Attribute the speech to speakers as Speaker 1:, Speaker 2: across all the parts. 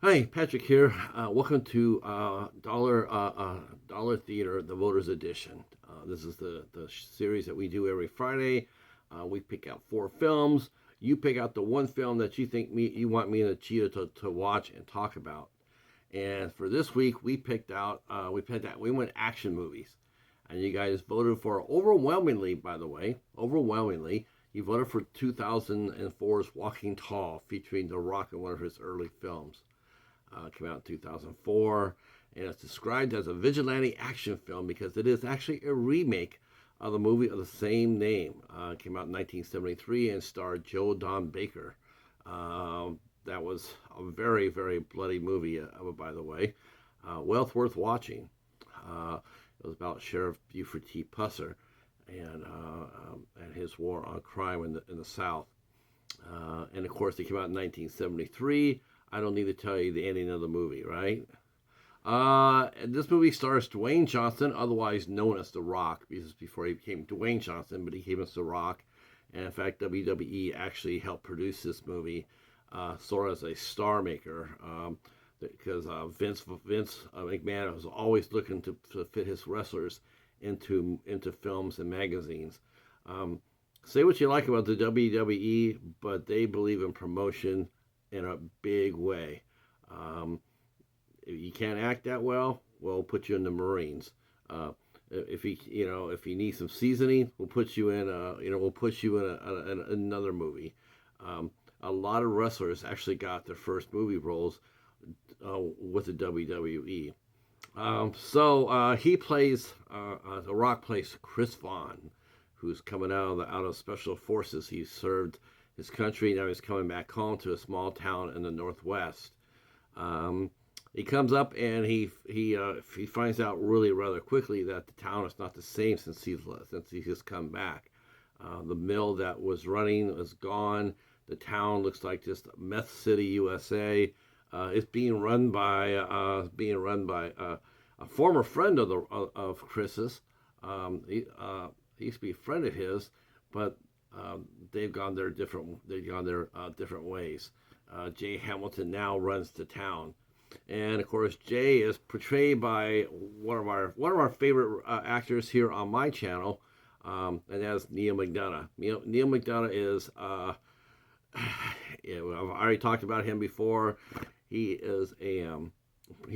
Speaker 1: Hi, Patrick here. Welcome to Dollar Theater, the Voters Edition. This is the series that we do every Friday. We pick out four films. You pick out the one film that you want me and the Cheetah to watch and talk about. And for this week, we went action movies, and you guys voted for overwhelmingly. By the way, overwhelmingly, you voted for 2004's Walking Tall, featuring The Rock in one of his early films. Came out in 2004, and it's described as a vigilante action film because it is actually a remake of the movie of the same name. Came out in 1973 and starred Joe Don Baker. That was a very, very bloody movie, by the way. Well worth watching. It was about Sheriff Buford T. Pusser and his war on crime in the South. And of course, it came out in 1973. I don't need to tell you the ending of the movie, right? This movie stars Dwayne Johnson, otherwise known as The Rock, because before he became Dwayne Johnson, but he came as The Rock. And in fact, WWE actually helped produce this movie, sort of as a star maker, because Vince McMahon was always looking to fit his wrestlers into films and magazines. Say what you like about the WWE, but they believe in promotion in a big way. If you can't act that well, we'll put you in the Marines. If you need some seasoning, we'll put you in another movie. A lot of wrestlers actually got their first movie roles with the WWE. The Rock plays Chris Vaughn, who's coming out of special forces. He served his country. Now he's coming back home to a small town in the Northwest. He comes up and he finds out really rather quickly that the town is not the same since he has come back. The mill that was running is gone. The town looks like just Meth City, USA. It's being run by a former friend of Chris's. He used to be a friend of his, but they've gone their different ways. Jay Hamilton now runs the town, and of course Jay is portrayed by one of our favorite actors here on my channel, and that's Neal MCDonagh. Neal MCDonagh is I've already talked about him before. He is he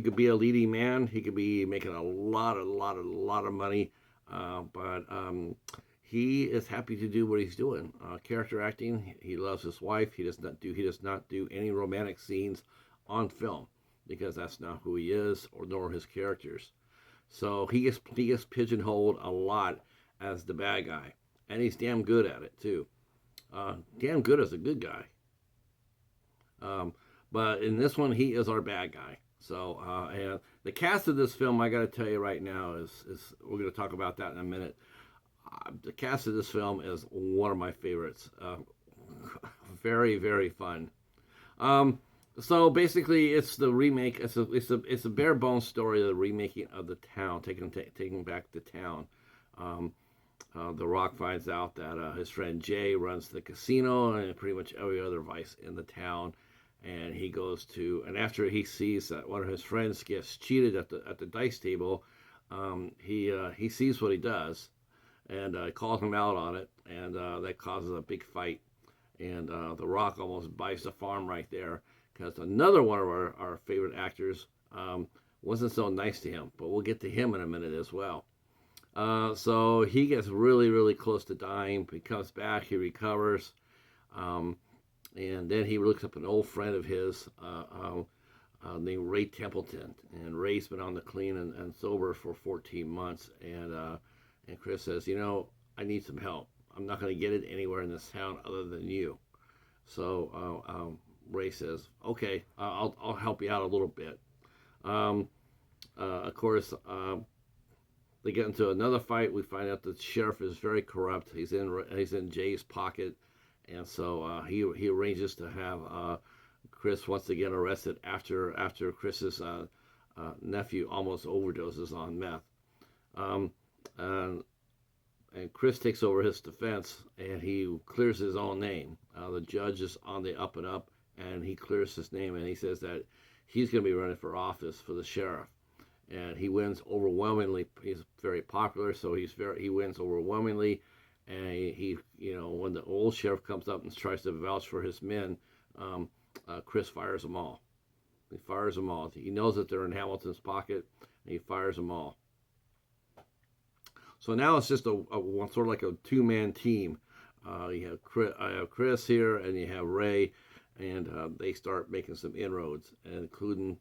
Speaker 1: could be a leading man. He could be making a lot of money, but he is happy to do what he's doing. Character acting. He loves his wife. He does not do any romantic scenes on film because that's not who he is nor his characters. So he gets pigeonholed a lot as the bad guy, and he's damn good at it too. Damn good as a good guy. But in this one, he is our bad guy. So and the cast of this film, I got to tell you right now, is we're going to talk about that in a minute. The cast of this film is one of my favorites. Very, very fun. So basically, it's the remake. It's a bare bones story of the remaking of the town, taking back the town. The Rock finds out that his friend Jay runs the casino and pretty much every other vice in the town, and and after he sees that one of his friends gets cheated at the dice table, he sees what he does and calls him out on it, and that causes a big fight. And The Rock almost buys the farm right there because another one of our favorite actors wasn't so nice to him, but we'll get to him in a minute as well. So he gets really, really close to dying. He comes back, he recovers, and then he looks up an old friend of his named Ray Templeton. And Ray's been on the clean and sober for 14 months, and Chris says, I need some help. I'm not going to get it anywhere in this town other than you. So Ray says, okay, I'll help you out a little bit. Of course, they get into another fight. We find out the sheriff is very corrupt. He's in Jay's pocket, and so he arranges to have Chris once again arrested after Chris's nephew almost overdoses on meth. And Chris takes over his defense, and he clears his own name. The judge is on the up and up, and he clears his name, and he says that he's going to be running for office for the sheriff, and he wins overwhelmingly. He's very popular, so he wins overwhelmingly, and he when the old sheriff comes up and tries to vouch for his men, Chris fires them all. He fires them all. He knows that they're in Hamilton's pocket, and he fires them all. So now it's just a sort of like a two-man team. You have Chris here, and you have Ray, and they start making some inroads, including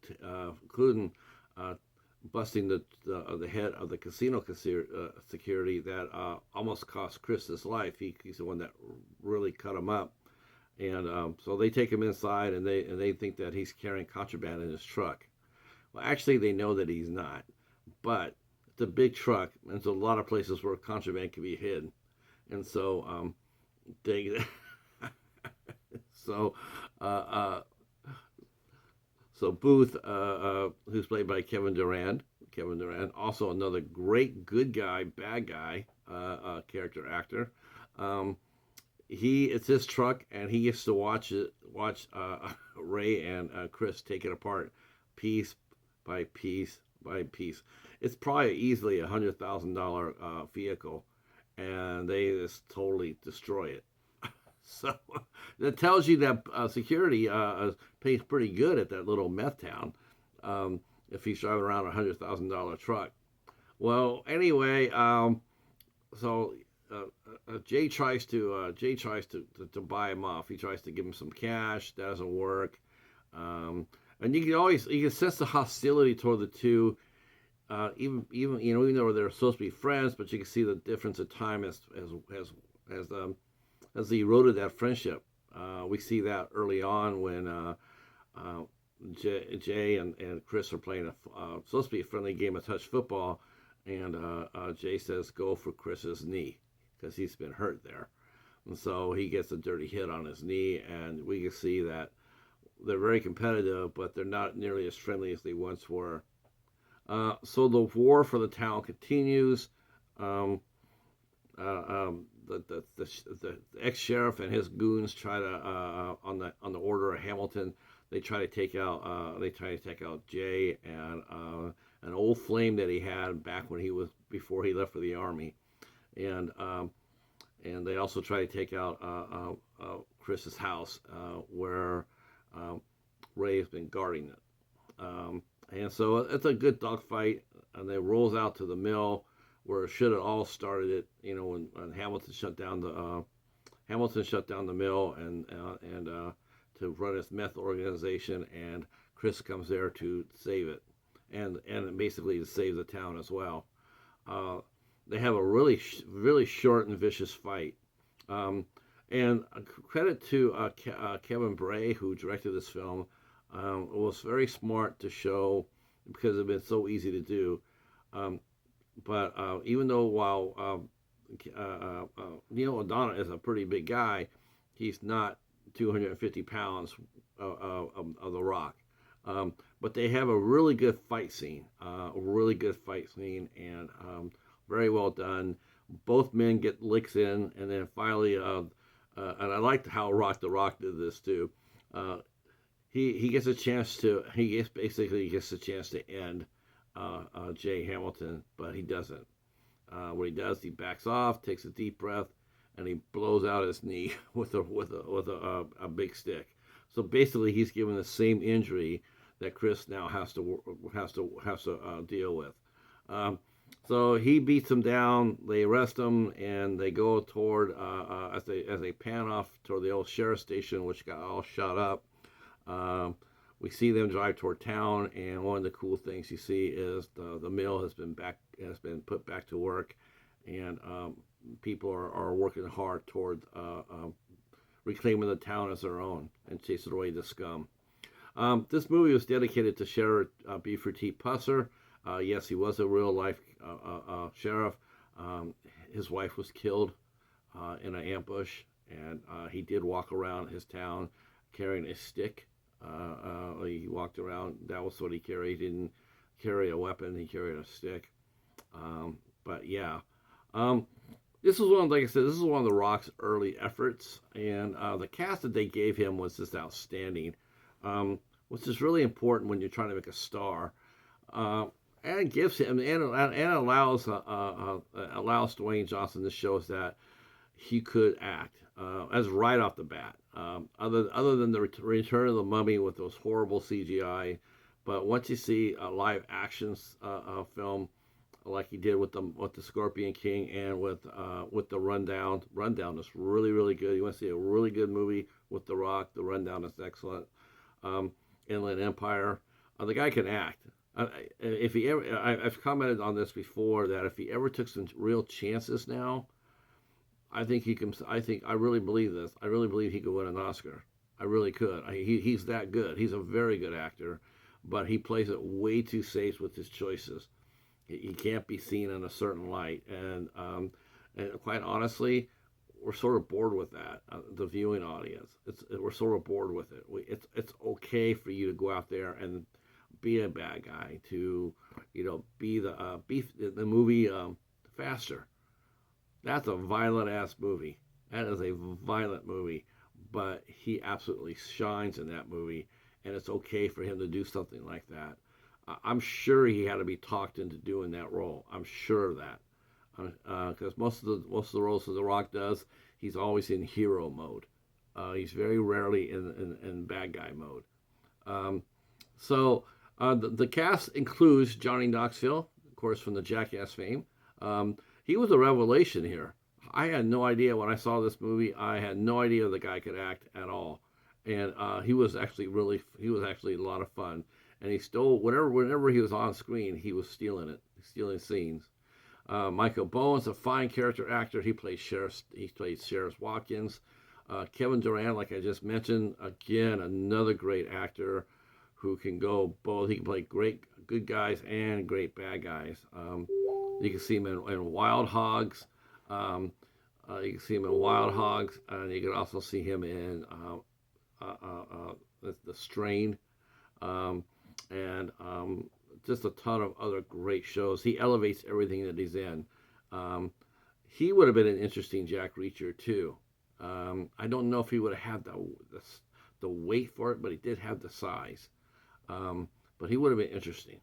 Speaker 1: busting the head of the casino security that almost cost Chris his life. He's the one that really cut him up, and so they take him inside, and they think that he's carrying contraband in his truck. Well, actually, they know that he's not, but it's a big truck, and there's a lot of places where contraband can be hidden, and so they so Booth, who's played by Kevin Durand, also another great good guy, bad guy character actor. It's his truck, and he gets to watch Ray and Chris take it apart piece by piece by piece. It's probably easily $100,000 vehicle, and they just totally destroy it. So that tells you that security pays pretty good at that little meth town if he's driving around a $100,000 truck. Well, anyway, so Jay tries to buy him off. He tries to give him some cash. That doesn't work. And you can sense the hostility toward the two. Even though they're supposed to be friends, but you can see the difference of time as they eroded that friendship. We see that early on when Jay and Chris are playing supposed to be a friendly game of touch football, and Jay says go for Chris's knee because he's been hurt there, and so he gets a dirty hit on his knee, and we can see that they're very competitive, but they're not nearly as friendly as they once were. So the war for the town continues. The ex-sheriff and his goons try to on the order of Hamilton, they try to take out Jay and an old flame that he had back before he left for the army, and they also try to take out Chris's house where Ray has been guarding it. And so it's a good dogfight, and they rolls out to the mill where it should have all started it. When Hamilton shut down the mill and to run his meth organization, and Chris comes there to save it, and basically to save the town as well. They have a really short and vicious fight, and credit to Kevin Bray, who directed this film. It was very smart to show because it's been so easy to do. But even though while Neal MCDonagh is a pretty big guy, he's not 250 pounds of The Rock. But they have a really good fight scene, and very well done. Both men get licks in, and then finally, and I liked how The Rock did this too. He gets a chance to end Jay Hamilton, but he doesn't. What he does, he backs off, takes a deep breath, and he blows out his knee with a big stick. So basically, he's given the same injury that Chris now has to deal with. So he beats him down. They arrest him, and they go toward as they pan off toward the old sheriff's station, which got all shot up. We see them drive toward town, and one of the cool things you see is the mill has been put back to work, and people are working hard toward reclaiming the town as their own and chasing away the scum. This movie was dedicated to Sheriff Buford T. Pusser. Yes, he was a real life sheriff. His wife was killed in an ambush, and he did walk around his town carrying a stick. He walked around. That was what he carried. He didn't carry a weapon. He carried a stick. But yeah, This was one, like I said, this is one of The Rock's early efforts, and the cast that they gave him was just outstanding, which is really important when you're trying to make a star. Uh, and gives him and allows Dwayne Johnson to show us that he could act as right off the bat. Other than the Return of the Mummy with those horrible CGI, but once you see a live action film like he did with the Scorpion King and with the Rundown. Rundown is really good. You want to see a really good movie with The Rock? The Rundown is excellent. Inland Empire. The guy can act. If he ever, I've commented on this before that if he ever took some real chances now, I think he can. I really believe this. I really believe he could win an Oscar. I really could. He's that good. He's a very good actor, but he plays it way too safe with his choices. He can't be seen in a certain light, and quite honestly, we're sort of bored with that. The viewing audience, we're sort of bored with it. It's okay for you to go out there and be a bad guy, to be the movie Faster. That's a violent ass movie. That is a violent movie, but he absolutely shines in that movie, and it's okay for him to do something like that. I'm sure he had to be talked into doing that role. I'm sure of that, because most of the roles that The Rock does, he's always in hero mode. He's very rarely in bad guy mode. The cast includes Johnny Knoxville, of course, from the Jackass fame. He was a revelation here. I had no idea when I saw this movie. I had no idea the guy could act at all, and he was actually a lot of fun. And he stole whenever he was on screen, he was stealing scenes. Michael Bowen's a fine character actor. He plays Sheriff Watkins. Kevin Durand, like I just mentioned, again another great actor who can go both. He can play great good guys and great bad guys. You can see him in Wild Hogs. And you can also see him in The Strain. And just a ton of other great shows. He elevates everything that he's in. He would have been an interesting Jack Reacher too. I don't know if he would have had the weight for it, but he did have the size. But he would have been interesting.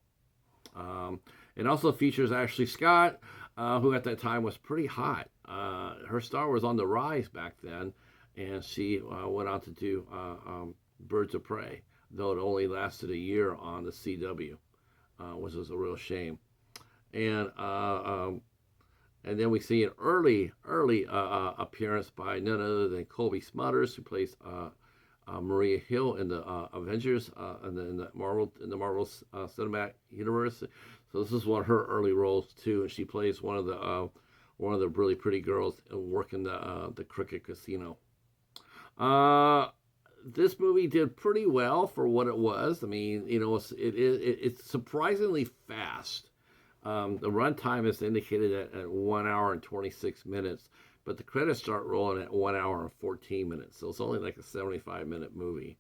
Speaker 1: It also features Ashley Scott, who at that time was pretty hot. Her star was on the rise back then, and she went on to do Birds of Prey, though it only lasted a year on the CW, which was a real shame. And then we see an early appearance by none other than Colby Smulders, who plays Maria Hill in the Avengers in the Marvel Cinematic Universe. So this is one of her early roles too, and she plays one of the really pretty girls working the cricket casino. This movie did pretty well for what it was. I mean, it's surprisingly fast. The runtime is indicated at 1 hour and 26 minutes, but the credits start rolling at 1 hour and 14 minutes. So it's only like a 75-minute movie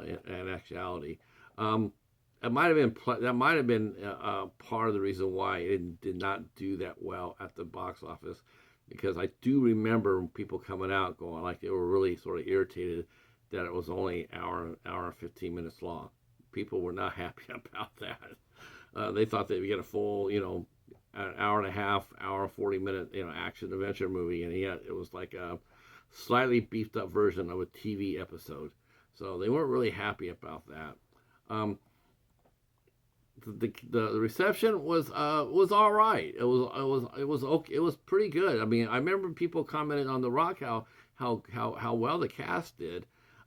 Speaker 1: in actuality. That might have been part of the reason why it did not do that well at the box office, because I do remember people coming out going like they were really sort of irritated that it was only an hour and 15 minutes long. People were not happy about that. They thought they would get a full, an hour and a half, hour 40-minute, action adventure movie, and yet it was like a slightly beefed up version of a TV episode. So they weren't really happy about that. The reception was all right. It was okay. It was pretty good. I mean, I remember people commented on The Rock how well the cast did.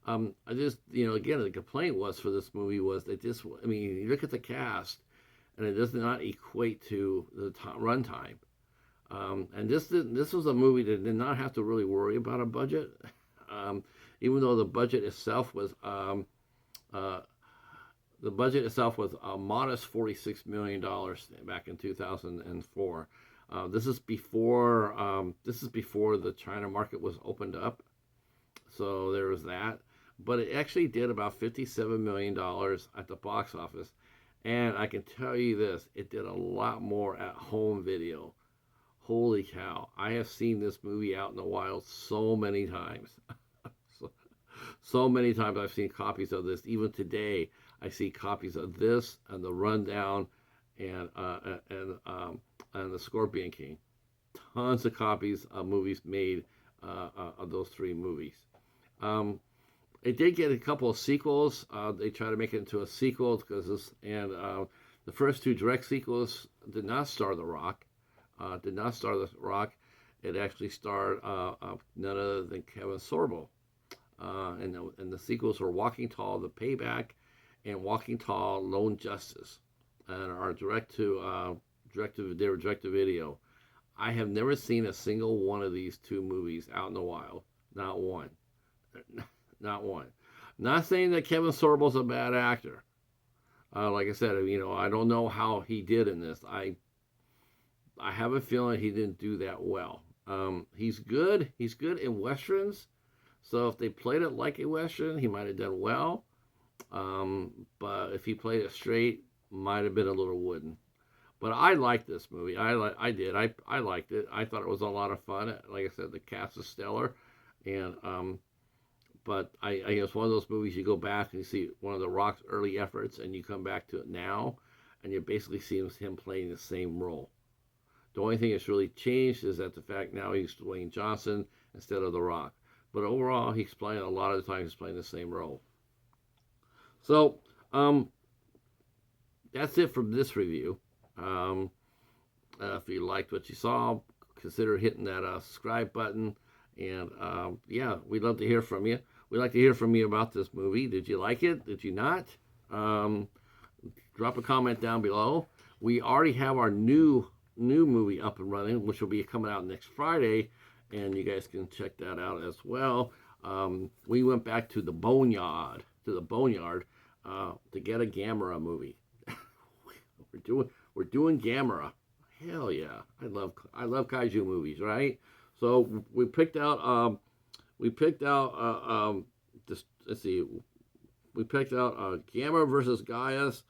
Speaker 1: I just, again, the complaint was for this movie was that you look at the cast, and it does not equate to the runtime. And this was a movie that did not have to really worry about a budget, even though the budget itself was a modest $46 million back in 2004. This is before the China market was opened up, so there was that. But it actually did about $57 million at the box office. And I can tell you this, it did a lot more at home video. Holy cow. I have seen this movie out in the wild so many times. So many times I've seen copies of this. Even today, I see copies of this and The Rundown and The Scorpion King. Tons of copies of movies made of those three movies. It did get a couple of sequels. They tried to make it into a sequel because the first two direct sequels did not star The Rock. It actually starred none other than Kevin Sorbo. And the sequels were Walking Tall: The Payback and Walking Tall: Lone Justice, and are direct to video. I have never seen a single one of these two movies out in the wild. Not one. Not one. Not saying that Kevin Sorbo's a bad actor. Like I said, I don't know how he did in this. I have a feeling he didn't do that well. He's good. He's good in westerns. So if they played it like a western, he might have done well. But if he played it straight, might have been a little wooden. But I liked this movie. I liked it. I thought it was a lot of fun. Like I said, the cast is stellar, and but I guess one of those movies you go back and you see one of The Rock's early efforts, and you come back to it now, and you basically see him playing the same role. The only thing that's really changed is that the fact now he's Dwayne Johnson instead of The Rock. But overall, he's playing a lot of the time. He's playing the same role. So that's it from this review. If you liked what you saw, consider hitting that subscribe button. And yeah, we'd love to hear from you. We'd like to hear from you about this movie. Did you like it? Did you not? Drop a comment down below. We already have our new movie up and running, which will be coming out next Friday, and you guys can check that out as well. We went back to the Boneyard to get a Gamera movie. We're doing Gamera. Hell yeah! I love kaiju movies, right? So we picked out let's see, we picked out Gamera versus Gaius.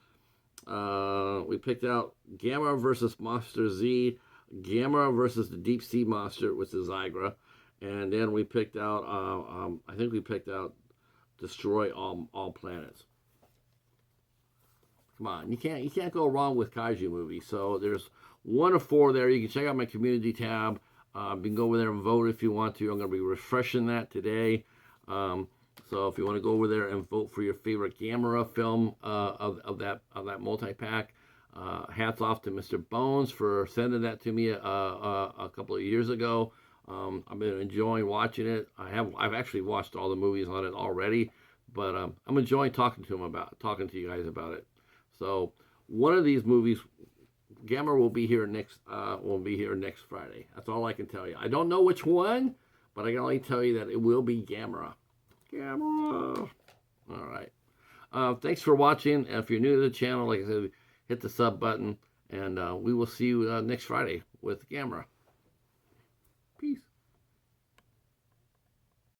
Speaker 1: We picked out Gamera versus Monster Z, Gamera versus the Deep Sea Monster, which is Zygra, and then we picked out I think we picked out Destroy All Planets. Come on, you can't go wrong with kaiju movies. So there's 1 of 4 there. You can check out my community tab. You can go over there and vote if you want to. I'm going to be refreshing that today. So if you want to go over there and vote for your favorite Gamera film of that multi-pack, hats off to Mr. Bones for sending that to me a couple of years ago. I've been enjoying watching it. I've actually watched all the movies on it already, but I'm enjoying talking to you guys about it. So one of these movies, Gamera, will be here next Friday. That's all I can tell you. I don't know which one, but I can only tell you that it will be Gamera. Gamera. All right. Thanks for watching. And if you're new to the channel, like I said, hit the sub button, and we will see you next Friday with Gamera. Peace.